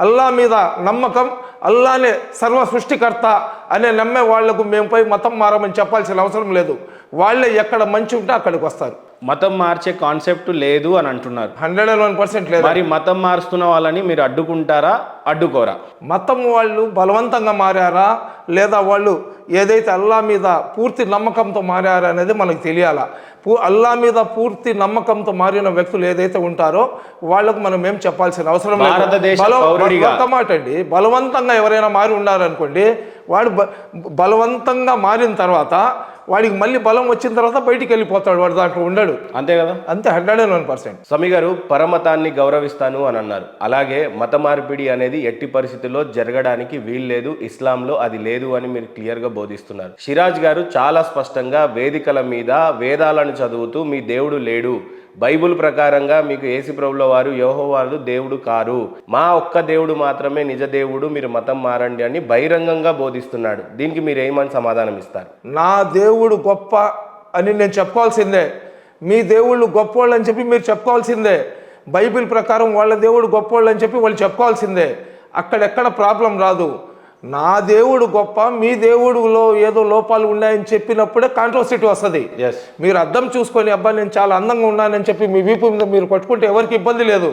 అల్లా మీద నమ్మకం, అల్లానే సర్వ సృష్టికర్త అనే నమ్మే వాళ్లకు మేము పోయి మతం మారమని చెప్పాల్సిన అవసరం లేదు. వాళ్ళే ఎక్కడ మంచి ఉంటే అక్కడికి వస్తారు. మతం మార్చే కాన్సెప్ట్ లేదు అని అంటున్నారు. 101% లేదు. మరి మతం మారుస్తున్న వాళ్ళని మీరు అడ్డుకుంటారా, అడ్డుకోరా? మతం వాళ్ళు బలవంతంగా మారారా లేదా వాళ్ళు ఏదైతే అల్లా మీద పూర్తి నమ్మకంతో మారారా అనేది మనకు తెలియాలా. అల్లా మీద పూర్తి నమ్మకంతో మారిన వ్యక్తులు ఏదైతే ఉంటారో వాళ్ళకు మనం ఏం చెప్పాల్సిన అవసరం లేదు. మాట అండి, బలవంతంగా ఎవరైనా మారి ఉన్నారనుకోండి, వాడు బలవంతంగా మారిన తర్వాత వాడికి మళ్ళీ బలం వచ్చిన తర్వాత బయటికి వెళ్ళిపోతాడు, వాడు దాంట్లో ఉండడు. అంతే కదా? అంతే, 101%. సమీ గారు పరమతాన్ని గౌరవిస్తాను అని అన్నారు. అలాగే మత మార్పిడి అనేది ఎట్టి పరిస్థితుల్లో జరగడానికి వీల్లేదు, ఇస్లాంలో అది లేదు అని మీరు క్లియర్గా బోధిస్తున్నారు. సిరాజ్ గారు చాలా స్పష్టంగా వేదికల మీద వేదాలను చదువుతూ మీ దేవుడు లేడు, బైబుల్ ప్రకారంగా మీకు యేసు ప్రభుల వారు యెహోవాలు దేవుడు కారు, మా ఒక్క దేవుడు మాత్రమే నిజ దేవుడు, మీరు మతం మారండి అని బహిరంగంగా బోధిస్తున్నాడు. దీనికి మీరు ఏమని సమాధానం ఇస్తారు? నా దేవుడు గొప్ప అని నేను చెప్పుకోవాల్సిందే, మీ దేవుళ్ళు గొప్పోళ్ళు అని చెప్పి మీరు చెప్పుకోవాల్సిందే, బైబిల్ ప్రకారం వాళ్ళ దేవుడు గొప్పోళ్ళు అని చెప్పి వాళ్ళు చెప్పుకోవాల్సిందే. అక్కడెక్కడ ప్రాబ్లం రాదు. నా దేవుడు గొప్ప, మీ దేవుడులో ఏదో లోపాలు ఉన్నాయని చెప్పినప్పుడే కాంట్రవర్సిటీ వస్తుంది. మీరు అద్దం చూసుకొని అబ్బా నేను చాలా అందంగా ఉన్నానని చెప్పి మీ వీపు మీద మీరు కొట్టుకుంటే ఎవరికి ఇబ్బంది లేదు.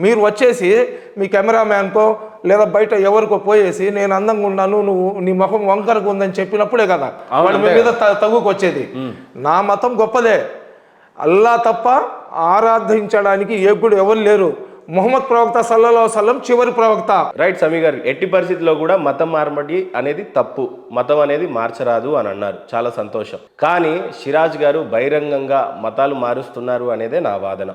మీరు వచ్చేసి మీ కెమెరామ్యాన్కో లేదా బయట ఎవరికో పోయేసి నేను అందంగా ఉన్నాను, నువ్వు నీ ముఖం వంకరగా ఉందని చెప్పినప్పుడే కదా వాళ్ళ మీద తగ్గుకొచ్చేది. నా మతం గొప్పదే, అల్లా తప్ప ఆరాధించడానికి ఏగుడు ఎవరు లేరు. ముహమ్మద్ ప్రవక్త సల్లల్లాహు అలైహి వసల్లం చివరి ప్రవక్త. రైట్ సమీ గారు, ఎట్టి పరిస్థితుల్లో కూడా మతం మార్పిడి అనేది తప్పు, మతం అనేది మార్చరాదు అని అన్నారు, చాలా సంతోషం. కానీ సిరాజ్ గారు బహిరంగంగా మతాలు మారుస్తున్నారు అనేదే నా వాదన.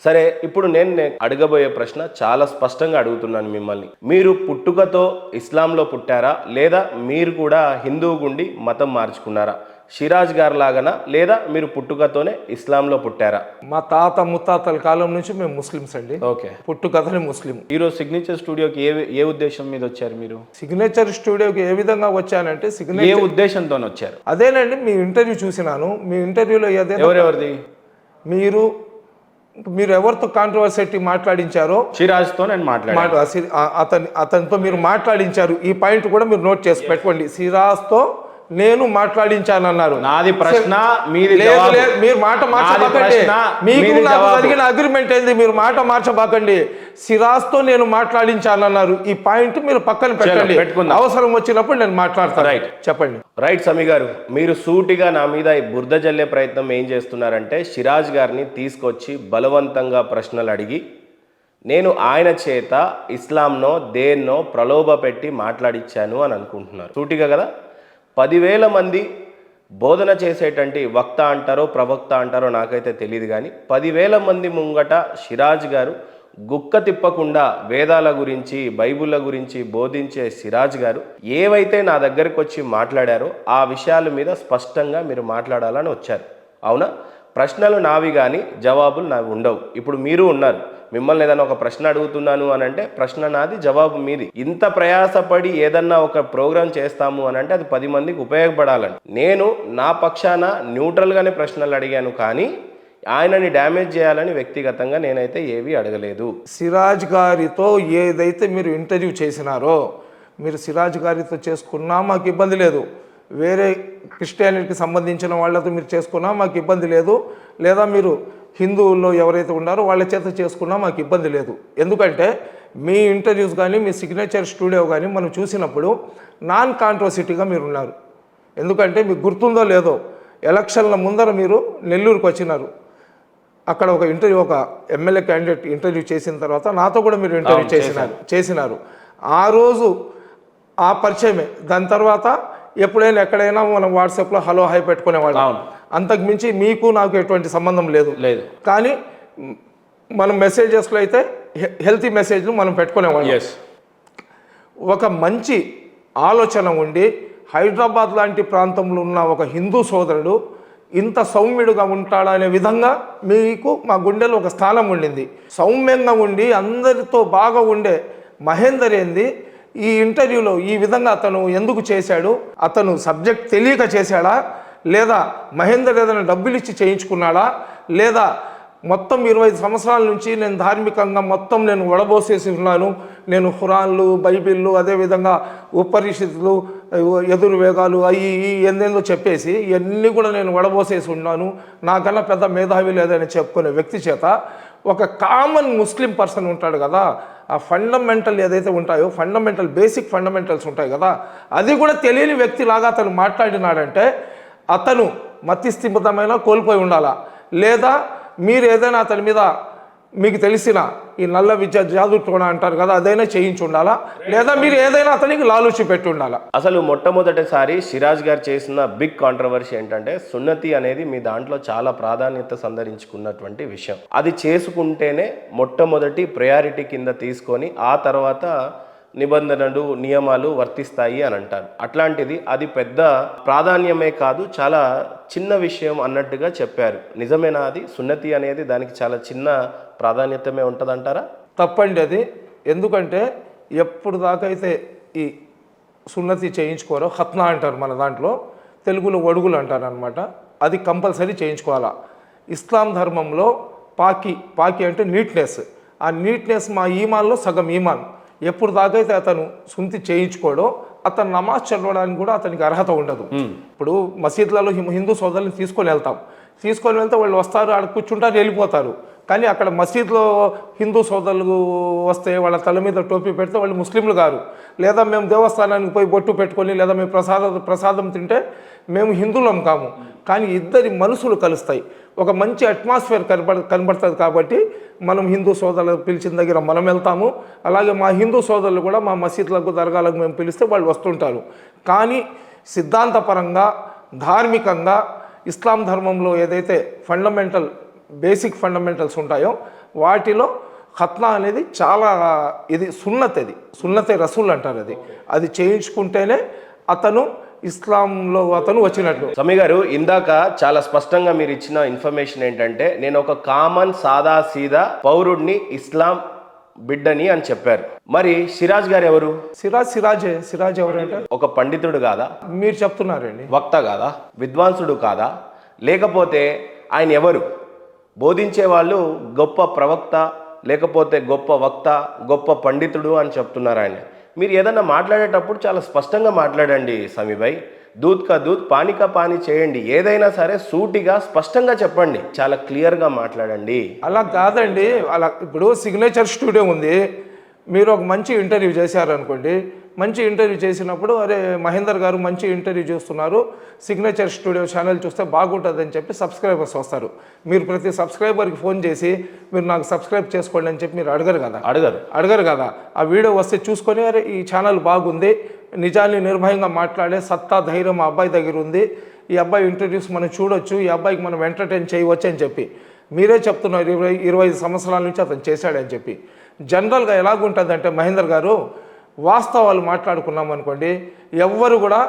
సరే, ఇప్పుడు నేను అడగబోయే ప్రశ్న చాలా స్పష్టంగా అడుగుతున్నాను మిమ్మల్ని. మీరు పుట్టుకతో ఇస్లాంలో పుట్టారా లేదా మీరు కూడా హిందువు గుండి మతం మార్చుకున్నారా? సిరాజ్ గారు లాగానా లేదా మీరు పుట్టుకతోనే ఇస్లాంలో పుట్టారా? మా తాత ముత్తాతల కాలం నుంచి మేము ముస్లిమ్స్ అండి. ఓకే, పుట్టుకతోనే ముస్లిం. ఈరోజు సిగ్నేచర్ స్టూడియోకి ఏ ఉద్దేశం మీద వచ్చారు మీరు? సిగ్నేచర్ స్టూడియోకి ఏ విధంగా వచ్చానంటే ఏ ఉద్దేశంతో వచ్చారు? అదేనండి, మీ ఇంటర్వ్యూ చూసినాను. మీ ఇంటర్వ్యూలో ఎవరెవరిది మీరు ఎవరితో కాంట్రవర్సీ మాట్లాడించారో? సిరాజ్తో నేను అతనితో మీరు మాట్లాడించారు. ఈ పాయింట్ కూడా మీరు నోట్ చేసి పెట్టుకోండి. సిరాజ్తో నేను మాట్లాడించానన్నారు. నాది ప్రశ్న, మీది మీరు మాట మార్చబాకండి. మీకు నాకు జరిగిన అగ్రిమెంట్ ఏంది? మీరు మాట మార్చబాకండి. సిరాజ్తో నేను మాట్లాడించానన్నారు. ఈ పాయింట్ మీరు పక్కన పెట్టండి, అవసరం వచ్చినప్పుడు నేను మాట్లాడతాను. రైట్, చెప్పండి. రైట్ సమీ గారు, మీరు సూటిగా నా మీద బురద జల్లే ప్రయత్నం ఏం చేస్తున్నారంటే సిరాజ్ గారిని తీసుకొచ్చి బలవంతంగా ప్రశ్నలు అడిగి నేను ఆయన చేత ఇస్లాంనో దేన్నో ప్రలోభ పెట్టి మాట్లాడించాను అని అనుకుంటున్నారు. సూటిగా కదా? 10,000 మంది బోధన చేసేటంటి వక్త అంటారో ప్రవక్త అంటారో నాకైతే తెలియదు, కానీ 10,000 మంది ముంగట సిరాజ్ గారు గుక్క తిప్పకుండా వేదాల గురించి బైబిళ్ళ గురించి బోధించే సిరాజ్ గారు ఏవైతే నా దగ్గరికి వచ్చి మాట్లాడారో ఆ విషయాల మీద స్పష్టంగా మీరు మాట్లాడాలని వచ్చారు, అవునా? ప్రశ్నలు నావి కానీ జవాబులు నావి ఉండవు. ఇప్పుడు మీరు ఉన్నారు, మిమ్మల్ని ఏదైనా ఒక ప్రశ్న అడుగుతున్నాను అని అంటే ప్రశ్న నాది, జవాబు మీది. ఇంత ప్రయాసపడి ఏదన్నా ఒక ప్రోగ్రాం చేస్తాము అని అంటే అది 10 మందికి ఉపయోగపడాలని నేను నా పక్షాన న్యూట్రల్గానే ప్రశ్నలు అడిగాను, కానీ ఆయనని డ్యామేజ్ చేయాలని వ్యక్తిగతంగా నేనైతే ఏవి అడగలేదు. సిరాజ్ గారితో ఏదైతే మీరు ఇంటర్వ్యూ చేసినారో, మీరు సిరాజ్ గారితో చేసుకున్నా మాకు ఇబ్బంది లేదు, వేరే క్రిస్టియానిటీకి సంబంధించిన వాళ్ళతో మీరు చేసుకున్నా మాకు ఇబ్బంది లేదు, లేదా మీరు హిందువుల్లో ఎవరైతే ఉన్నారో వాళ్ళ చేత చేసుకున్నా మాకు ఇబ్బంది లేదు. ఎందుకంటే మీ ఇంటర్వ్యూస్ కానీ మీ సిగ్నేచర్ స్టూడియో కానీ మనం చూసినప్పుడు నాన్ కాంట్రవర్సిటీగా మీరు ఉన్నారు. ఎందుకంటే మీకు గుర్తుందో లేదో, ఎలక్షన్ల ముందర మీరు నెల్లూరుకు వచ్చినారు. అక్కడ ఒక ఎమ్మెల్యే క్యాండిడేట్ ఇంటర్వ్యూ చేసిన తర్వాత నాతో కూడా మీరు ఇంటర్వ్యూ చేసినారు. ఆ రోజు ఆ పరిచయమే. దాని తర్వాత ఎప్పుడైనా ఎక్కడైనా మనం వాట్సాప్లో హలో హాయ్ పెట్టుకునేవాళ్ళం. అంతకు మించి మీకు నాకు ఎటువంటి సంబంధం లేదు. కానీ మనం మెసేజెస్లో అయితే హెల్తీ మెసేజ్లు మనం పెట్టుకునేవాళ్ళం. ఒక మంచి ఆలోచన ఉండి హైదరాబాద్ లాంటి ప్రాంతంలో ఉన్న ఒక హిందూ సోదరుడు ఇంత సౌమ్యుడుగా ఉంటాడనే విధంగా మీకు మా గుండెలో ఒక స్థానం ఉండింది. సౌమ్యంగా ఉండి అందరితో బాగా ఉండే మహేందర్ ఏంది ఈ ఇంటర్వ్యూలో ఈ విధంగా అతను ఎందుకు చేశాడు? అతను సబ్జెక్ట్ తెలియక చేశాడా, లేదా మహేందర్ ఏదైనా డబ్బులు ఇచ్చి చేయించుకున్నాడా, లేదా మొత్తం 25 సంవత్సరాల నుంచి నేను ధార్మికంగా మొత్తం నేను వడబోసేసి ఉన్నాను. నేను ఖురాన్లు, బైబిళ్ళు, అదేవిధంగా ఉపనిషత్తులు, ఎదుర్వేగాలు అవి ఎందేందో చెప్పేసి ఇవన్నీ కూడా నేను వడబోసేసి ఉన్నాను. నాకన్నా పెద్ద మేధావి లేదని చెప్పుకునే వ్యక్తి చేత ఒక కామన్ ముస్లిం పర్సన్ ఉంటాడు కదా, ఆ ఫండమెంటల్ ఏదైతే ఉంటాయో బేసిక్ ఫండమెంటల్స్ ఉంటాయి కదా, అది కూడా తెలియని వ్యక్తిలాగా అతను మాట్లాడినాడంటే అతను మతిస్థిమితమైన కోల్పోయి ఉండాలా, లేదా మీరు ఏదైనా అతని మీద మీకు తెలిసిన ఈ నల్ల విద్య జాదుటోణ అంటారు కదా అదైనా చేయించి ఉండాలా, లేదా మీరు ఏదైనా అతనికి లాలూచి పెట్టి ఉండాలా. అసలు మొట్టమొదటిసారి సిరాజ్ గారు చేసిన బిగ్ కాంట్రవర్సీ ఏంటంటే సున్నతి అనేది మీ దాంట్లో చాలా ప్రాధాన్యత సంతరించుకున్నటువంటి విషయం. అది చేసుకుంటేనే మొట్టమొదటి ప్రయారిటీ కింద తీసుకొని ఆ తర్వాత నిబంధనలు నియమాలు వర్తిస్తాయి అని అంటారు. అట్లాంటిది అది పెద్ద ప్రాధాన్యమే కాదు, చాలా చిన్న విషయం అన్నట్టుగా చెప్పారు. నిజమేనా? అది సున్నతి అనేది దానికి చాలా చిన్న ప్రాధాన్యతమే ఉంటుందంటారా? తప్పండి అది. ఎందుకంటే ఎప్పుడు దాకా అయితే ఈ సున్నతి చేయించుకోరో, ఖత్నా అంటారు మన దాంట్లో, తెలుగులో ఒడుగులు అంటారు అనమాట, అది కంపల్సరీ చేయించుకోవాలా. ఇస్లాం ధర్మంలో పాకి అంటే నీట్నెస్, ఆ నీట్నెస్ మా ఈమాన్లో సగం ఈమాన్. ఎప్పుడు దాకైతే అతను సుంతి చేయించుకోడో అతను నమాజ్ చదవడానికి కూడా అతనికి అర్హత ఉండదు. ఇప్పుడు మసీద్లలో హిందూ సోదరులను తీసుకొని వెళ్తే వాళ్ళు వస్తారు, ఆడ కూర్చుంటారు, వెళ్ళిపోతారు. కానీ అక్కడ మసీద్లో హిందూ సోదరులు వస్తే వాళ్ళ తల మీద టోపీ పెడితే వాళ్ళు ముస్లింలు గారు, లేదా మేము దేవస్థానానికి పోయి బొట్టు పెట్టుకొని, లేదా మేము ప్రసాదం తింటే మేము హిందువులం కాము. కానీ ఇద్దరి మనసులు కలుస్తాయి, ఒక మంచి అట్మాస్ఫియర్ కనబడుతుంది. కాబట్టి మనం హిందూ సోదరులకు పిలిచిన దగ్గర మనం వెళ్తాము. అలాగే మా హిందూ సోదరులు కూడా మా మసీద్లకు, దర్గాలకు మేము పిలిస్తే వాళ్ళు వస్తుంటారు. కానీ సిద్ధాంతపరంగా, ధార్మికంగా ఇస్లాం ధర్మంలో ఏదైతే బేసిక్ ఫండమెంటల్స్ ఉంటాయో వాటిలో ఖత్నా అనేది చాలా ఇది సున్నతే రసూల్ అంటారు. అది చేయించుకుంటేనే అతను ఇస్లాంలో అతను వచ్చినట్లు. సమీ గారు, ఇందాక చాలా స్పష్టంగా మీరు ఇచ్చిన ఇన్ఫర్మేషన్ ఏంటంటే నేను ఒక కామన్ సాదా సీదా పౌరుడిని, ఇస్లాం బిడ్డని అని చెప్పారు. మరి సిరాజ్ గారు ఎవరు? సిరాజ్ ఎవరంటే ఒక పండితుడు కాదా? మీరు చెప్తున్నారండి. వక్త కాదా? విద్వాంసుడు కాదా? లేకపోతే ఆయన ఎవరు? బోధించే వాళ్ళు గొప్ప ప్రవక్త, లేకపోతే గొప్ప వక్త, గొప్ప పండితుడు అని చెప్తున్నారు ఆయన. మీరు ఏదన్నా మాట్లాడేటప్పుడు చాలా స్పష్టంగా మాట్లాడండి సమీభాయ్. దూద్ కా దూద్, పానీ కా పానీ చేయండి. ఏదైనా సరే సూటిగా స్పష్టంగా చెప్పండి, చాలా క్లియర్గా మాట్లాడండి. అలా కాదండి. అలా ఇప్పుడు సిగ్నేచర్ స్టూడియో ఉంది, మీరు ఒక మంచి ఇంటర్వ్యూ చేశారనుకోండి, మంచి ఇంటర్వ్యూ చేసినప్పుడు అరే మహేందర్ గారు మంచి ఇంటర్వ్యూ చేస్తున్నారు, సిగ్నేచర్ స్టూడియో ఛానల్ చూస్తే బాగుంటుందని చెప్పి సబ్స్క్రైబర్స్ వస్తారు. మీరు ప్రతి సబ్స్క్రైబర్కి ఫోన్ చేసి మీరు నాకు సబ్స్క్రైబ్ చేసుకోండి అని చెప్పి మీరు అడగరు కదా. ఆ వీడియో వస్తే చూసుకొని అరే ఈ ఛానల్ బాగుంది, నిజాన్ని నిర్భయంగా మాట్లాడే సత్తా ధైర్యం ఆ అబ్బాయి దగ్గర ఉంది, ఈ అబ్బాయి ఇంటర్వ్యూస్ మనం చూడొచ్చు, ఈ అబ్బాయికి మనం ఎంటర్టైన్ చేయవచ్చు అని చెప్పి మీరే చెప్తున్నారు. 25 సంవత్సరాల నుంచి అతను చేశాడని చెప్పి. జనరల్గా ఎలాగుంటుందంటే మహేందర్ గారు, వాస్తవాలు మాట్లాడుకున్నాం అనుకోండి, ఎవ్వరు కూడా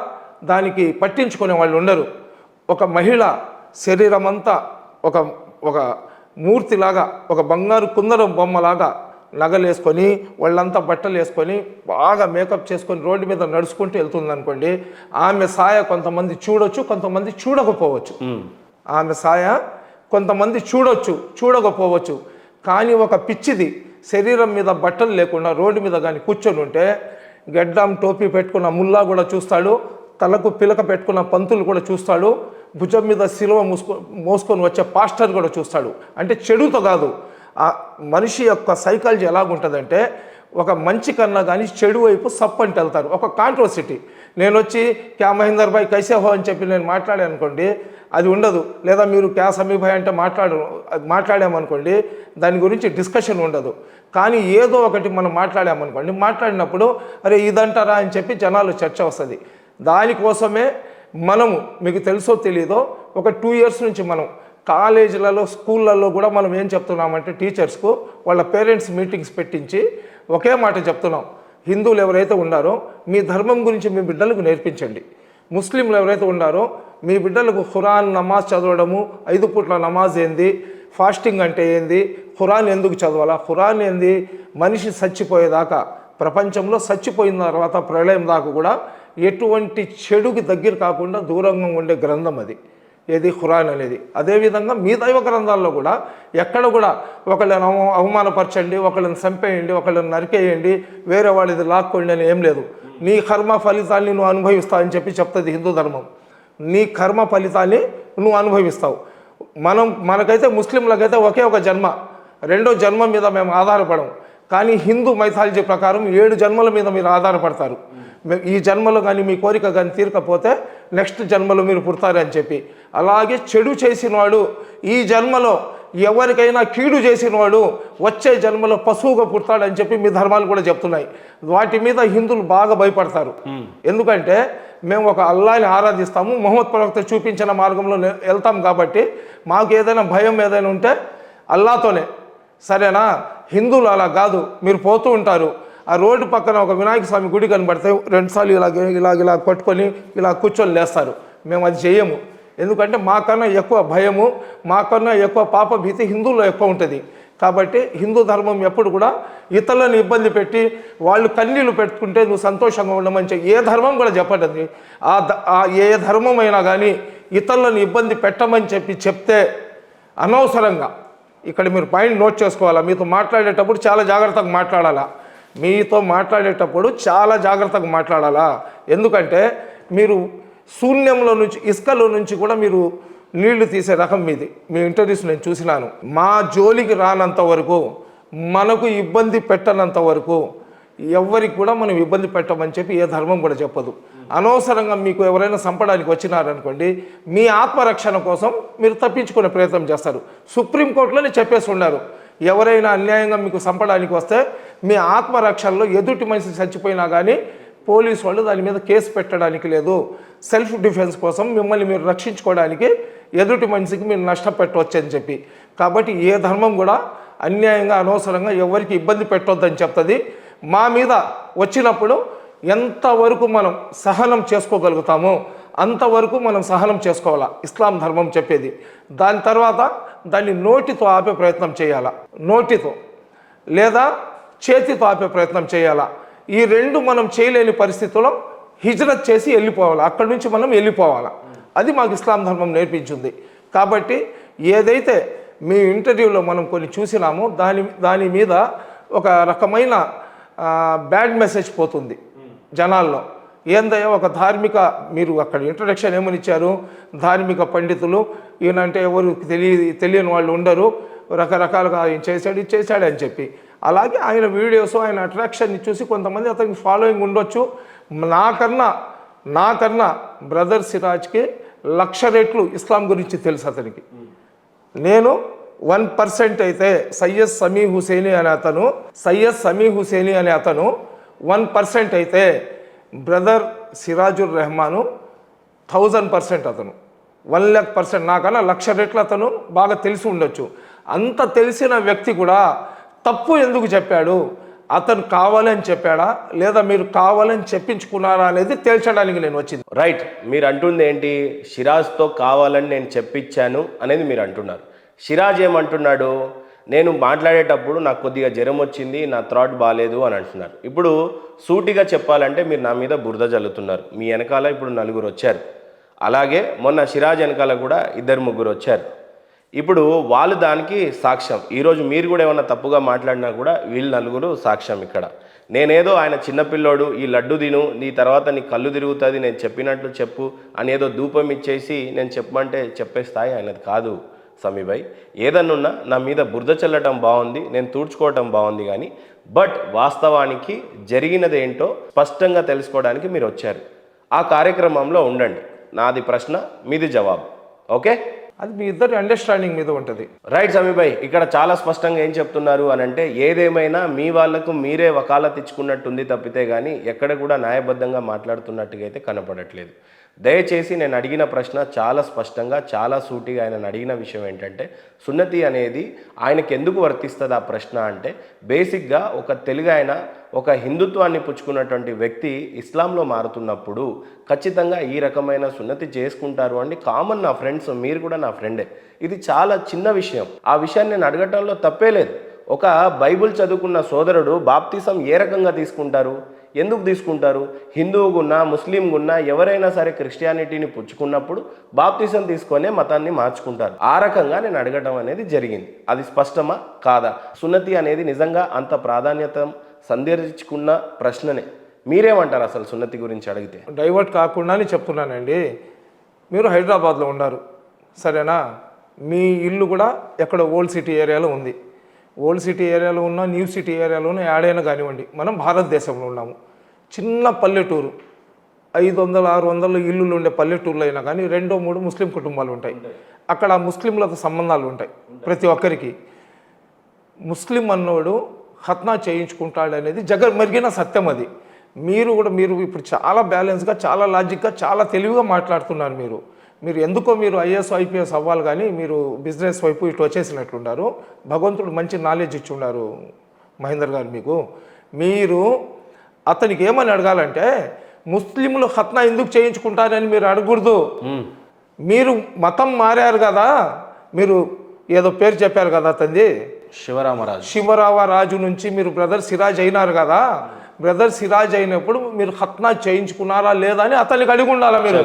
దానికి పట్టించుకునే వాళ్ళు ఉండరు. ఒక మహిళ శరీరం అంతా ఒక మూర్తిలాగా, ఒక బంగారు కుందరం బొమ్మలాగా నగలేసుకొని, వాళ్ళంతా బట్టలు వేసుకొని, బాగా మేకప్ చేసుకొని రోడ్డు మీద నడుచుకుంటూ వెళ్తుంది అనుకోండి, ఆమె సాయ కొంతమంది చూడొచ్చు, కొంతమంది చూడకపోవచ్చు. ఆమె సాయ కొంతమంది చూడకపోవచ్చు. కానీ ఒక పిచ్చిది శరీరం మీద బట్టలు లేకుండా రోడ్డు మీద కానీ కూర్చొని ఉంటే గడ్డం టోపీ పెట్టుకున్న ముల్లా కూడా చూస్తాడు, తలకు పిలక పెట్టుకున్న పంతులు కూడా చూస్తాడు, భుజం మీద సిలువ మోసుకొని వచ్చే పాస్టర్ కూడా చూస్తాడు. అంటే చెడుతో కాదు, ఆ మనిషి యొక్క సైకాలజీ ఎలాగుంటుందంటే ఒక మంచి కన్నా కానీ చెడు వైపు సప్పంటి వెళ్తారు. ఒక కాంట్రోసిటీ. నేను వచ్చి క్యా మహేందర్ భాయ్ కైసే హో అని చెప్పి నేను మాట్లాడాను అనుకోండి, అది ఉండదు. లేదా మీరు క్యా సమీ భాయ్ అంటే మాట్లాడామనుకోండి, దాని గురించి డిస్కషన్ ఉండదు. కానీ ఏదో ఒకటి మనం మాట్లాడామనుకోండి, మాట్లాడినప్పుడు అరే ఇదంటారా అని చెప్పి జనాలు చర్చ వస్తుంది. దానికోసమే మనము, మీకు తెలుసో తెలీదో, ఒక 2 years నుంచి మనం కాలేజీలలో, స్కూళ్ళల్లో కూడా మనం ఏం చెప్తున్నామంటే టీచర్స్కు వాళ్ళ పేరెంట్స్ మీటింగ్స్ పెట్టించి ఒకే మాట చెప్తున్నాం, హిందువులు ఎవరైతే ఉన్నారో మీ ధర్మం గురించి మీ బిడ్డలకు నేర్పించండి. ముస్లింలు ఎవరైతే ఉన్నారో మీ బిడ్డలకు ఖురాన్ నమాజ్ చదవడము, 5 పూట్ల నమాజ్ ఏంది, ఫాస్టింగ్ అంటే ఏంది, ఖురాన్ ఎందుకు చదవాలా, ఖురాన్ ఏంది, మనిషి చచ్చిపోయేదాకా, ప్రపంచంలో చచ్చిపోయిన తర్వాత ప్రళయం దాకా కూడా ఎటువంటి చెడుకి దగ్గర కాకుండా దూరంగా ఉండే గ్రంథం అది. ఏది ఖురాన్ అనేది. అదేవిధంగా మీ దైవ గ్రంథాల్లో కూడా ఎక్కడ కూడా ఒకళ్ళని అవమానపరచండి, ఒకళ్ళని చంపేయండి, ఒకళ్ళని నరికేయండి, వేరే వాళ్ళది లాక్కోండి అని ఏం లేదు. నీ కర్మ ఫలితాన్ని నువ్వు అనుభవిస్తావు అని చెప్పి చెప్తుంది హిందూ ధర్మం. నీ కర్మ ఫలితాన్ని నువ్వు అనుభవిస్తావు. మనకైతే ముస్లింలకైతే ఒకే ఒక జన్మ, రెండో జన్మ మీద మేము ఆధారపడం. కానీ హిందూ మైథాలజీ ప్రకారం 7 జన్మల మీద మీరు ఆధారపడతారు. ఈ జన్మలో కానీ మీ కోరిక కానీ తీరకపోతే నెక్స్ట్ జన్మలో మీరు పుడతారు అని చెప్పి. అలాగే చెడు చేసినవాడు ఈ జన్మలో ఎవరికైనా కీడు చేసినవాడు వచ్చే జన్మలో పశువుగా పుడతాడని చెప్పి మీ ధర్మాలు కూడా చెప్తున్నాయి. వాటి మీద హిందువులు బాగా భయపడతారు. ఎందుకంటే మేము ఒక అల్లాని ఆరాధిస్తాము, మొహమ్మద్ ప్రవక్త చూపించిన మార్గంలో వెళ్తాం కాబట్టి మాకు ఏదైనా భయం ఏదైనా ఉంటే అల్లాతోనే, సరేనా? హిందువులు అలా కాదు. మీరు పోతూ ఉంటారు, ఆ రోడ్డు పక్కన ఒక వినాయక స్వామి గుడి కనబడితే 2 సార్లు ఇలా పట్టుకొని ఇలా కూర్చొని లేస్తారు. మేము అది చేయము. ఎందుకంటే మాకన్నా ఎక్కువ భయము, మాకన్నా ఎక్కువ పాప భీతి హిందువుల్లో ఎక్కువ ఉంటుంది. కాబట్టి హిందూ ధర్మం ఎప్పుడు కూడా ఇతరులను ఇబ్బంది పెట్టి వాళ్ళు కన్నీళ్ళు పెట్టుకుంటే నువ్వు సంతోషంగా ఉండమని ఏ ధర్మం కూడా చెప్పండి. ఏ ధర్మం అయినా కానీ ఇతరులను ఇబ్బంది పెట్టమని చెప్తే అనవసరంగా, ఇక్కడ మీరు పాయింట్ నోట్ చేసుకోవాలా, మీతో మాట్లాడేటప్పుడు చాలా జాగ్రత్తగా మాట్లాడాలా. ఎందుకంటే మీరు శూన్యంలో నుంచి, ఇసుకలో నుంచి కూడా మీరు నీళ్లు తీసే రకం మీది. మీ ఇంటర్వ్యూస్ నేను చూసినాను. మా జోలికి రానంత వరకు, మనకు ఇబ్బంది పెట్టనంత వరకు ఎవరికి కూడా మనం ఇబ్బంది పెట్టమని చెప్పి ఏ ధర్మం కూడా చెప్పదు. అనవసరంగా మీకు ఎవరైనా చంపడానికి వచ్చినారనుకోండి, మీ ఆత్మరక్షణ కోసం మీరు తప్పించుకునే ప్రయత్నం చేస్తారు. సుప్రీంకోర్టులోనే చెప్పేసి ఉన్నారు, ఎవరైనా అన్యాయంగా మీకు చంపడానికి వస్తే మీ ఆత్మరక్షణలో ఎదుటి మనిషి చచ్చిపోయినా కానీ పోలీసు వాళ్ళు దాని మీద కేసు పెట్టడానికి లేదు. సెల్ఫ్ డిఫెన్స్ కోసం మిమ్మల్ని మీరు రక్షించుకోవడానికి ఎదుటి మనిషికి మీరు నష్టపెట్టవచ్చు అని చెప్పి. కాబట్టి ఏ ధర్మం కూడా అన్యాయంగా అనవసరంగా ఎవరికి ఇబ్బంది పెట్టొద్దని చెప్తుంది. మా మీద వచ్చినప్పుడు ఎంతవరకు మనం సహనం చేసుకోగలుగుతామో అంతవరకు మనం సహనం చేసుకోవాలా, ఇస్లాం ధర్మం చెప్పేది. దాని తర్వాత దాన్ని నోటితో ఆపే ప్రయత్నం చేయాలా, నోటితో లేదా చేతితో ఆపే ప్రయత్నం చేయాలా. ఈ 2 మనం చేయలేని పరిస్థితుల్లో హిజ్రత్ చేసి వెళ్ళిపోవాలి, అక్కడి నుంచి మనం వెళ్ళిపోవాలా. అది మాకు ఇస్లాం ధర్మం నేర్పించింది. కాబట్టి ఏదైతే మీ ఇంటర్వ్యూలో మనం కొన్ని చూసినామో దాని మీద ఒక రకమైన బ్యాడ్ మెసేజ్ పోతుంది జనాల్లో. ఏందయ్యా ఒక ధార్మిక, మీరు అక్కడ ఇంట్రడక్షన్ ఏమని ఇచ్చారు, ధార్మిక పండితులు ఈయనంటే ఎవరు తెలియని వాళ్ళు ఉండరు, రకరకాలుగా ఆయన చేశాడు ఇది చేశాడు అని చెప్పి. అలాగే ఆయన వీడియోస్, ఆయన అట్రాక్షన్ని చూసి కొంతమంది అతనికి ఫాలోయింగ్ ఉండొచ్చు. నాకన్నా బ్రదర్ సిరాజ్కి 1,00,000 రెట్లు ఇస్లాం గురించి తెలుసు అతనికి. నేను 1% అయితే సయ్యద్ సమీ హుసేని అనే అతను 1% అయితే బ్రదర్ సిరాజుర్ రెహమాను 1000% అతను 1,00,000%. నాకన్నా 1,00,000 రెట్లు అతను బాగా తెలిసి ఉండొచ్చు. అంత తెలిసిన వ్యక్తి కూడా తప్పు ఎందుకు చెప్పాడు, అతను కావాలని చెప్పాడా లేదా మీరు కావాలని చెప్పించుకున్నారా అనేది తేల్చడానికి నేను వచ్చింది. రైట్, మీరు అంటుంది ఏంటి, సిరాజ్తో కావాలని నేను చెప్పించాను అనేది మీరు అంటున్నారు. సిరాజ్ ఏమంటున్నాడు, నేను మాట్లాడేటప్పుడు నాకు కొద్దిగా జ్వరం వచ్చింది, నా థ్రాట్ బాగాలేదు అని అంటున్నారు. ఇప్పుడు సూటిగా చెప్పాలంటే మీరు నా మీద బురద జల్లుతున్నారు. మీ వెనకాల ఇప్పుడు 4 వచ్చారు, అలాగే మొన్న సిరాజ్ వెనకాల కూడా 2-3 వచ్చారు. ఇప్పుడు వాళ్ళు దానికి సాక్ష్యం. ఈరోజు మీరు కూడా ఏమన్నా తప్పుగా మాట్లాడినా కూడా వీళ్ళు 4 సాక్ష్యం. ఇక్కడ నేనేదో ఆయన చిన్నపిల్లోడు, ఈ లడ్డు తిను, నీ తర్వాత నీ కళ్ళు తిరుగుతుంది, నేను చెప్పినట్లు చెప్పు అని ఏదో ధూపం ఇచ్చేసి నేను చెప్పమంటే చెప్పే స్థాయి ఆయనది కాదు సమీభాయ్. ఏదన్నున్నా నా మీద బురద చల్లటం బాగుంది, నేను తూడ్చుకోవటం బాగుంది, కానీ బట్ వాస్తవానికి జరిగినది ఏంటో స్పష్టంగా తెలుసుకోవడానికి మీరు వచ్చారు. ఆ కార్యక్రమంలో ఉండండి. నాది ప్రశ్న, మీది జవాబు. ఓకే, అది మీ ఇద్దరి అండర్స్టాండింగ్ మీద ఉంటుంది. రైట్ సమీభాయ్, ఇక్కడ చాలా స్పష్టంగా ఏం చెప్తున్నారు అని అంటే, ఏదేమైనా మీ వాళ్లకు మీరే వకాలత్ ఇచ్చుకున్నట్టుంది తప్పితే కానీ ఎక్కడ కూడా న్యాయబద్ధంగా మాట్లాడుతున్నట్టుగా అయితే కనపడట్లేదు. దయచేసి నేను అడిగిన ప్రశ్న చాలా స్పష్టంగా, చాలా సూటిగా ఆయన అడిగిన విషయం ఏంటంటే, సున్నతి అనేది ఆయనకు ఎందుకు వర్తిస్తుంది ఆ ప్రశ్న అంటే, బేసిక్గా ఒక తెలుగు ఆయన ఒక హిందుత్వాన్ని పుచ్చుకున్నటువంటి వ్యక్తి ఇస్లాంలో మారుతున్నప్పుడు ఖచ్చితంగా ఈ రకమైన సున్నతి చేసుకుంటారు అని కామన్. నా ఫ్రెండ్స్, మీరు కూడా నా ఫ్రెండే, ఇది చాలా చిన్న విషయం. ఆ విషయాన్ని నేను అడగటంలో తప్పే లేదు. ఒక బైబిల్ చదువుకున్న సోదరుడు బాప్తిసం ఏ రకంగా తీసుకుంటారు, ఎందుకు తీసుకుంటారు? హిందువుగున్నా ముస్లింగున్నా ఎవరైనా సరే క్రిస్టియానిటీని పుచ్చుకున్నప్పుడు బాప్తిసం తీసుకొనే మతాన్ని మార్చుకుంటారు. ఆ రకంగా నేను అడగడం అనేది జరిగింది. అది స్పష్టమా కాదా? సున్నతి అనేది నిజంగా అంత ప్రాధాన్యత సందర్శించుకున్న ప్రశ్ననే. మీరేమంటారు అసలు సున్నతి గురించి అడిగితే? డైవర్ట్ కాకుండానే చెప్తున్నానండి. మీరు హైదరాబాద్లో ఉన్నారు, సరేనా? మీ ఇల్లు కూడా ఎక్కడ ఓల్డ్ సిటీ ఏరియాలో ఉంది. ఓల్డ్ సిటీ ఏరియాలో ఉన్న, న్యూ సిటీ ఏరియాలో ఉన్న, ఏడైనా కానివ్వండి, మనం భారతదేశంలో ఉన్నాము. చిన్న పల్లెటూరు, 500-600 ఇల్లులు ఉండే పల్లెటూరులో అయినా కానీ 2-3 ముస్లిం కుటుంబాలు ఉంటాయి. అక్కడ ముస్లింలతో సంబంధాలు ఉంటాయి ప్రతి ఒక్కరికి. ముస్లిం అన్నోడు ఖత్నా చేయించుకుంటాడు అనేది జగమెరిగిన సత్యం. అది మీరు ఇప్పుడు చాలా బ్యాలెన్స్గా, చాలా లాజిక్గా, చాలా తెలివిగా మాట్లాడుతున్నారు. మీరు ఎందుకో మీరు ఐఏఎస్ ఐపీఎస్ అవ్వాలి, కానీ మీరు బిజినెస్ వైపు ఇటు వచ్చేసినట్లున్నారు. భగవంతుడు మంచి నాలెడ్జ్ ఇచ్చి ఉన్నారు మహేందర్ గారు మీకు. మీరు అతనికి ఏమని అడగాలంటే, ముస్లింలు ఖత్నా ఎందుకు చేయించుకుంటారని మీరు అడగకూడదు. మీరు మతం మారారు కదా, మీరు ఏదో పేరు చెప్పారు కదా అతనిది, శివరామరాజు నుంచి మీరు బ్రదర్ సిరాజ్ అయినారు కదా. బ్రదర్ సిరాజ్ అయినప్పుడు మీరు ఖత్నా చేయించుకున్నారా లేదా అని అతనికి అడిగి ఉండాలా. మీరు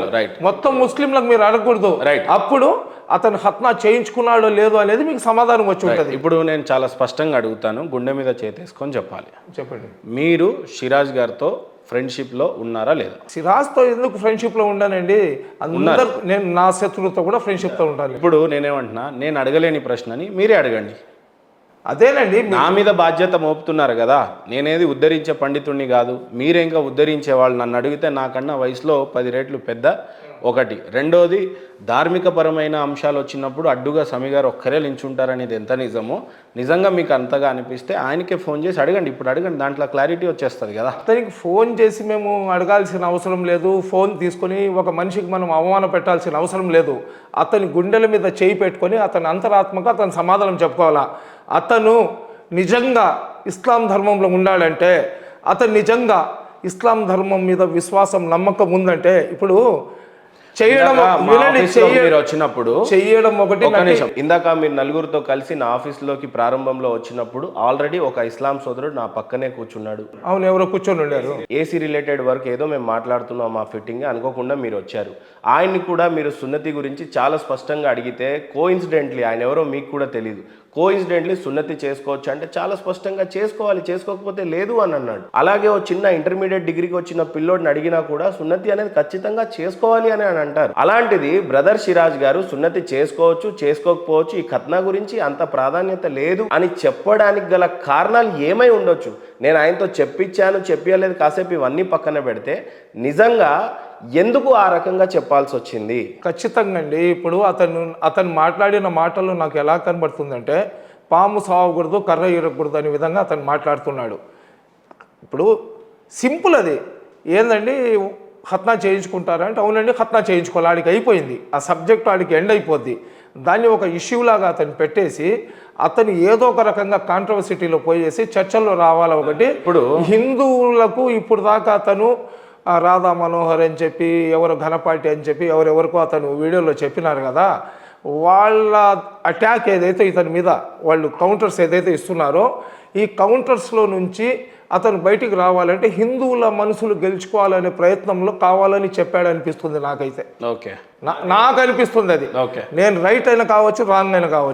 మొత్తం ముస్లింలకు మీరు అడగకూడదు. అప్పుడు అతను ఖత్నా చేయించుకున్నాడో లేదో అనేది మీకు సమాధానం వచ్చి ఉంటుంది. ఇప్పుడు నేను చాలా స్పష్టంగా అడుగుతాను, గుండె మీద చేతేసుకొని చెప్పాలి. చెప్పండి. మీరు సిరాజ్ గారితో ఫ్రెండ్షిప్లో ఉన్నారా లేదా? సిరాజ్తో ఎందుకు ఫ్రెండ్షిప్లో ఉంటానండి? అందరు, నేను నా శత్రువులతో కూడా ఫ్రెండ్షిప్తో ఉంటాను. ఇప్పుడు నేనేమంటున్నా, నేను అడగలేని ప్రశ్నని మీరే అడగండి. అదేనండి, నా మీద బాధ్యత మోపుతున్నారు కదా. నేనేది ఉద్ధరించే పండితుడిని కాదు, మీరే ఇంకా ఉద్ధరించే వాళ్ళు. నన్ను అడిగితే నాకన్నా వయసులో 10 రెట్లు పెద్ద. ఒకటి. రెండోది, ధార్మికపరమైన అంశాలు వచ్చినప్పుడు అడ్డుగా సమీ గారు ఒక్కరే నించుంటారనేది ఎంత నిజమో, నిజంగా మీకు అంతగా అనిపిస్తే ఆయనకే ఫోన్ చేసి అడగండి. ఇప్పుడు అడగండి, దాంట్లో క్లారిటీ వచ్చేస్తుంది కదా. అతనికి ఫోన్ చేసి మేము అడగాల్సిన అవసరం లేదు. ఫోన్ తీసుకొని ఒక మనిషికి మనం అవమానం పెట్టాల్సిన అవసరం లేదు. అతని గుండెల మీద చేయి పెట్టుకొని అతని అంతరాత్మకు అతను సమాధానం చెప్పుకోవాలా. అతను నిజంగా ఇస్లాం ధర్మంలో ఉన్నాడంటే, అతను నిజంగా ఇస్లాం ధర్మం మీద విశ్వాసం, నమ్మకం ఉందంటే, ఇప్పుడు చేయడం వచ్చినప్పుడు చేయడం ఒకటి. ఇందాక మీరు నలుగురితో కలిసి నా ఆఫీస్లోకి ప్రారంభంలో వచ్చినప్పుడు ఆల్రెడీ ఒక ఇస్లాం సోదరుడు నా పక్కనే కూర్చున్నాడు. అవును, ఎవరో కూర్చొని ఉండారు. ఏసీ రిలేటెడ్ వర్క్ ఏదో మేము మాట్లాడుతున్నాం, మా ఫిట్టింగ్ అనుకోకుండా మీరు వచ్చారు. ఆయన్ని కూడా మీరు సున్నతి గురించి చాలా స్పష్టంగా అడిగితే, కోఇన్సిడెంట్లీ ఆయన ఎవరో మీకు కూడా తెలియదు, కోఇన్సిడెంట్లీ సున్నతి చేసుకోవచ్చు అంటే చాలా స్పష్టంగా చేసుకోవాలి, చేసుకోకపోతే లేదు అని అన్నాడు. అలాగే ఓ చిన్న ఇంటర్మీడియట్ డిగ్రీకి వచ్చిన పిల్లోడిని అడిగినా కూడా సున్నతి అనేది ఖచ్చితంగా చేసుకోవాలి అని అంటారు. అలాంటిది బ్రదర్ సిరాజ్ గారు సున్నతి చేసుకోవచ్చు, చేసుకోకపోవచ్చు, ఈ ఖత్నా గురించి అంత ప్రాధాన్యత లేదు అని చెప్పడానికి గల కారణాలు ఏమై ఉండొచ్చు? నేను ఆయనతో చెప్పించాను, చెప్పలేదు, కాసేపు ఇవన్నీ పక్కన పెడితే నిజంగా ఎందుకు ఆ రకంగా చెప్పాల్సి వచ్చింది? ఖచ్చితంగా అండి. ఇప్పుడు అతను మాట్లాడిన మాటలు నాకు ఎలా కనబడుతుందంటే, పాము సావకూడదు, కర్ర ఇరగకూడదు అనే విధంగా అతను మాట్లాడుతున్నాడు. ఇప్పుడు సింపుల్ అది. ఏందండి, ఖత్నా చేయించుకుంటారా అంటే, అవునండి ఖత్నా చేయించుకోవాలి, ఆడికి అయిపోయింది, ఆ సబ్జెక్ట్ ఆడికి ఎండ్ అయిపోద్ది. దాన్ని ఒక ఇష్యూలాగా అతను పెట్టేసి అతను ఏదో ఒక రకంగా కాంట్రవర్సిటీలో పోయేసి చర్చల్లో రావాలా. ఒకటి, ఇప్పుడు హిందువులకు ఇప్పుడు దాకా అతను రాధా మనోహర్ అని చెప్పి, ఎవరు ఘనపాటి అని చెప్పి, ఎవరెవరికో అతను వీడియోలో చెప్పినారు కదా. వాళ్ళ అటాక్ ఏదైతే ఇతని మీద వాళ్ళు కౌంటర్స్ ఏదైతే ఇస్తున్నారో, ఈ కౌంటర్స్లో నుంచి అతను బయటికి రావాలంటే హిందువుల మనసులు గెలుచుకోవాలనే ప్రయత్నంలో కావాలని చెప్పాడు అనిపిస్తుంది నాకైతే. ఓకే, నాకు అనిపిస్తుంది అది. ఓకే, నేను రైట్ అయినా కావచ్చు, రాంగ్ అయినా కావచ్చు.